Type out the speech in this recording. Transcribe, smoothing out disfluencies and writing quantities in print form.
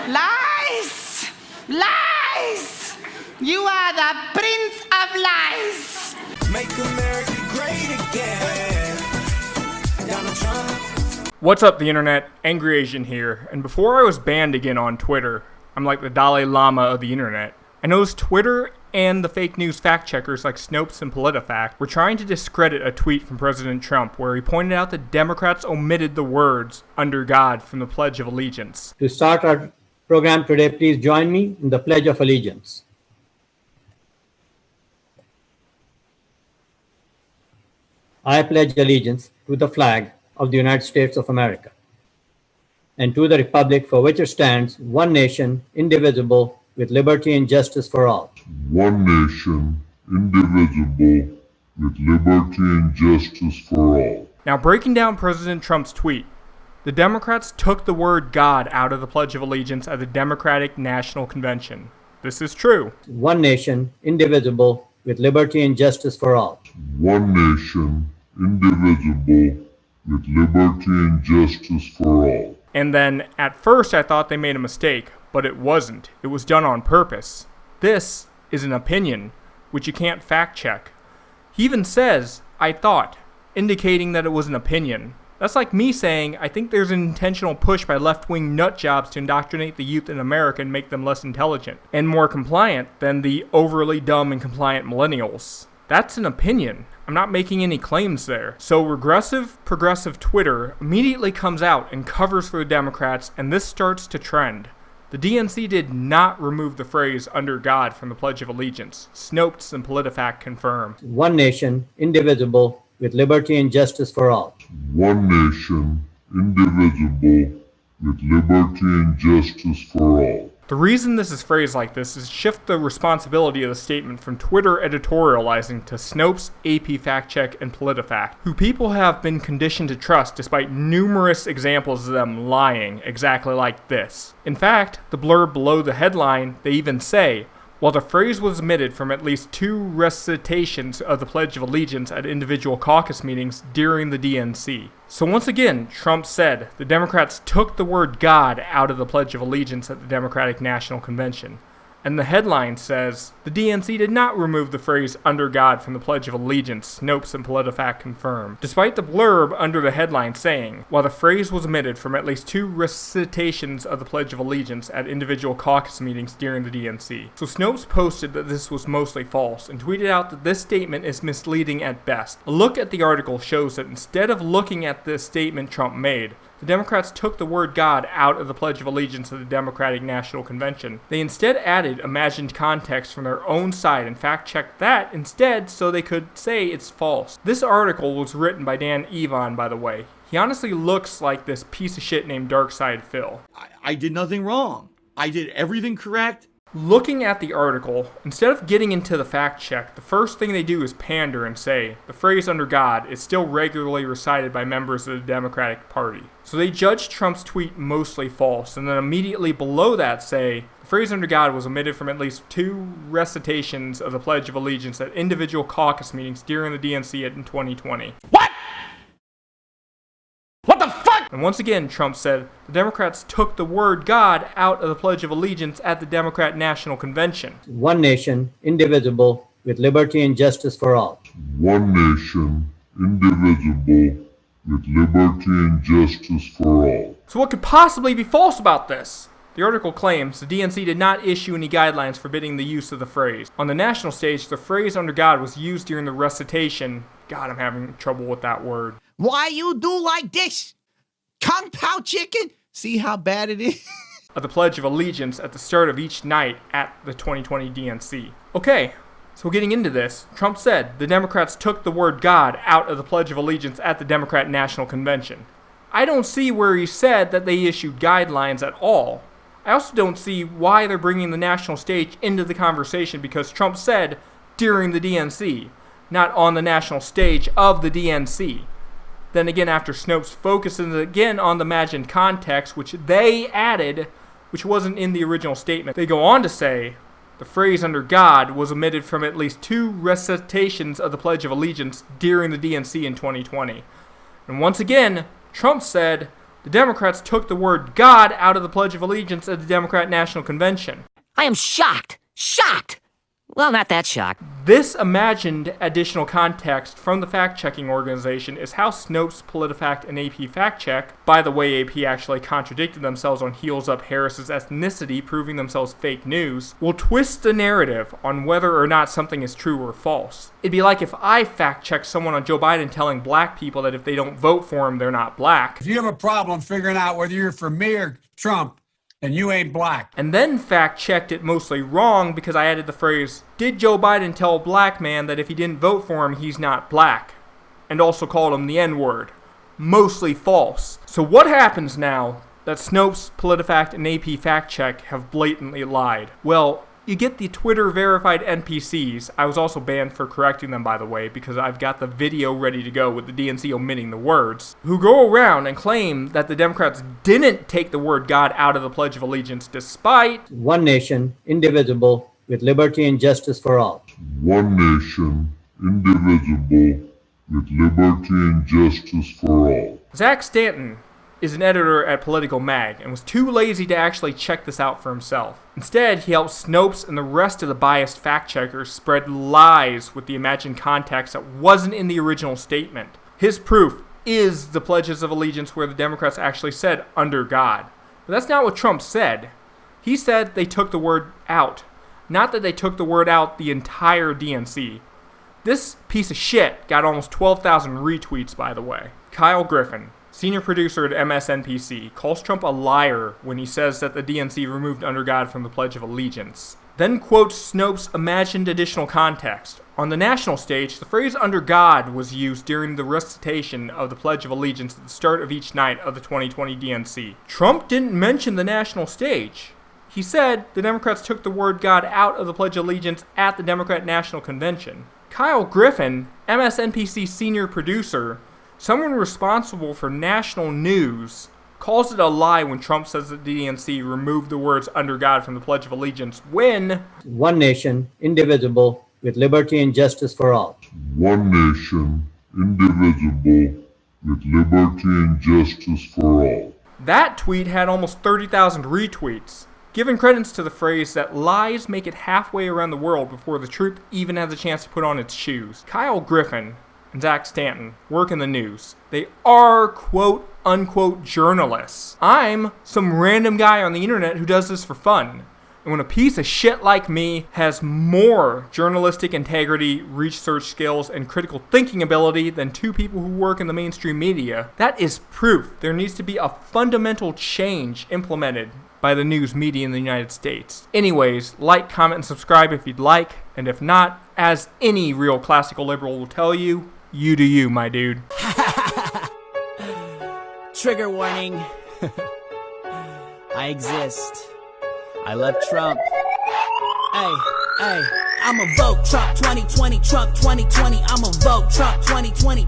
Lies! Lies! You are the prince of lies! Make America great again. Donald Trump. What's up, the internet? Angry Asian here, and before I was banned again on Twitter, I'm like the Dalai Lama of the internet. I noticed Twitter and the fake news fact checkers like Snopes and PolitiFact were trying to discredit a tweet from President Trump where he pointed out that Democrats omitted the words "under God" from the Pledge of Allegiance. To start our program today, please join me in the Pledge of Allegiance. I pledge allegiance to the flag of the United States of America and to the republic for which it stands, one nation, indivisible, with liberty and justice for all. One nation, indivisible, with liberty and justice for all. Now, breaking down President Trump's tweet, the Democrats took the word God out of the Pledge of Allegiance at the Democratic National Convention. This is true. One nation, indivisible, with liberty and justice for all. One nation, indivisible, with liberty and justice for all. And then, at first I thought they made a mistake, but it wasn't. It was done on purpose. This is an opinion, which you can't fact check. He even says, "I thought," indicating that it was an opinion. That's like me saying, I think there's an intentional push by left-wing nutjobs to indoctrinate the youth in America and make them less intelligent and more compliant than the overly dumb and compliant millennials. That's an opinion. I'm not making any claims there. So regressive, progressive Twitter immediately comes out and covers for the Democrats, and this starts to trend. The DNC did not remove the phrase "under God" from the Pledge of Allegiance. Snopes and PolitiFact confirm. One nation, indivisible, with liberty and justice for all. One nation, indivisible, with liberty and justice for all. The reason this is phrased like this is to shift the responsibility of the statement from Twitter editorializing to Snopes, AP Fact Check, and PolitiFact, who people have been conditioned to trust despite numerous examples of them lying exactly like this. In fact, the blurb below the headline, they even say, while the phrase was omitted from at least 2 recitations of the Pledge of Allegiance at individual caucus meetings during the DNC. So once again, Trump said the Democrats took the word God out of the Pledge of Allegiance at the Democratic National Convention. And the headline says, the DNC did not remove the phrase "under God" from the Pledge of Allegiance, Snopes and PolitiFact confirm. Despite the blurb under the headline saying, while the phrase was omitted from at least 2 recitations of the Pledge of Allegiance at individual caucus meetings during the DNC. So Snopes posted that this was mostly false and tweeted out that this statement is misleading at best. A look at the article shows that instead of looking at the statement Trump made, the Democrats took the word God out of the Pledge of Allegiance at the Democratic National Convention. They instead added imagined context from their own side and fact-checked that instead so they could say it's false. This article was written by Dan Evon, by the way. He honestly looks like this piece of shit named Darkside Phil. I did nothing wrong. I did everything correct. Looking at the article, instead of getting into the fact check, the first thing they do is pander and say, the phrase "under God" is still regularly recited by members of the Democratic Party. So they judge Trump's tweet mostly false, and then immediately below that say, the phrase "under God" was omitted from at least 2 recitations of the Pledge of Allegiance at individual caucus meetings during the DNC in 2020. What? What the fuck? And once again, Trump said, the Democrats took the word God out of the Pledge of Allegiance at the Democrat National Convention. One nation, indivisible, with liberty and justice for all. One nation, indivisible, with liberty and justice for all. So what could possibly be false about this? The article claims the DNC did not issue any guidelines forbidding the use of the phrase. On the national stage, the phrase "under God" was used during the recitation. God, I'm having trouble with that word. Why you do like this? Kung Pao chicken? See how bad it is? Of the Pledge of Allegiance at the start of each night at the 2020 DNC. Okay, so getting into this, Trump said the Democrats took the word God out of the Pledge of Allegiance at the Democrat National Convention. I don't see where he said that they issued guidelines at all. I also don't see why they're bringing the national stage into the conversation because Trump said during the DNC, not on the national stage of the DNC. Then again, after Snopes focuses again on the imagined context, which they added, which wasn't in the original statement, they go on to say, the phrase "under God" was omitted from at least 2 recitations of the Pledge of Allegiance during the DNC in 2020. And once again, Trump said the Democrats took the word God out of the Pledge of Allegiance at the Democrat National Convention. I am shocked. Shocked! Well, not that shocked. This imagined additional context from the fact-checking organization is how Snopes, PolitiFact, and AP Fact-Check, by the way, AP actually contradicted themselves on Heels Up Harris's ethnicity, proving themselves fake news, will twist the narrative on whether or not something is true or false. It'd be like if I fact-checked someone on Joe Biden telling black people that if they don't vote for him, they're not black. If you have a problem figuring out whether you're for me or Trump, and you ain't black. And then fact-checked it mostly wrong because I added the phrase, did Joe Biden tell a black man that if he didn't vote for him, he's not black? And also called him the N-word. Mostly false. So what happens now that Snopes, PolitiFact, and AP Fact-Check have blatantly lied? Well, you get the Twitter-verified NPCs. I was also banned for correcting them, by the way, because I've got the video ready to go with the DNC omitting the words, who go around and claim that the Democrats didn't take the word God out of the Pledge of Allegiance despite one nation, indivisible, with liberty and justice for all. One nation, indivisible, with liberty and justice for all. Zach Stanton is an editor at Political Mag and was too lazy to actually check this out for himself. Instead, he helped Snopes and the rest of the biased fact-checkers spread lies with the imagined context that wasn't in the original statement. His proof is the Pledges of Allegiance where the Democrats actually said, under God. But that's not what Trump said. He said they took the word out, not that they took the word out the entire DNC. This piece of shit got almost 12,000 retweets, by the way. Kyle Griffin, senior producer at MSNBC, calls Trump a liar when he says that the DNC removed under God from the Pledge of Allegiance. Then quotes Snopes' imagined additional context. On the national stage, the phrase under God was used during the recitation of the Pledge of Allegiance at the start of each night of the 2020 DNC. Trump didn't mention the national stage. He said the Democrats took the word God out of the Pledge of Allegiance at the Democrat National Convention. Kyle Griffin, MSNBC senior producer, someone responsible for national news, calls it a lie when Trump says that the DNC removed the words under God from the Pledge of Allegiance when one nation, indivisible, with liberty and justice for all. One nation, indivisible, with liberty and justice for all. That tweet had almost 30,000 retweets, giving credence to the phrase that lies make it halfway around the world before the truth even has a chance to put on its shoes. Kyle Griffin and Zach Stanton work in the news. They are quote-unquote journalists. I'm some random guy on the internet who does this for fun. And when a piece of shit like me has more journalistic integrity, research skills, and critical thinking ability than two people who work in the mainstream media, that is proof there needs to be a fundamental change implemented by the news media in the United States. Anyways, like, comment, and subscribe if you'd like, and if not, as any real classical liberal will tell you, you do you, my dude. Trigger warning. I exist. I love Trump. Hey, I'ma vote Trump 2020, Trump 2020. I'ma vote Trump 2020.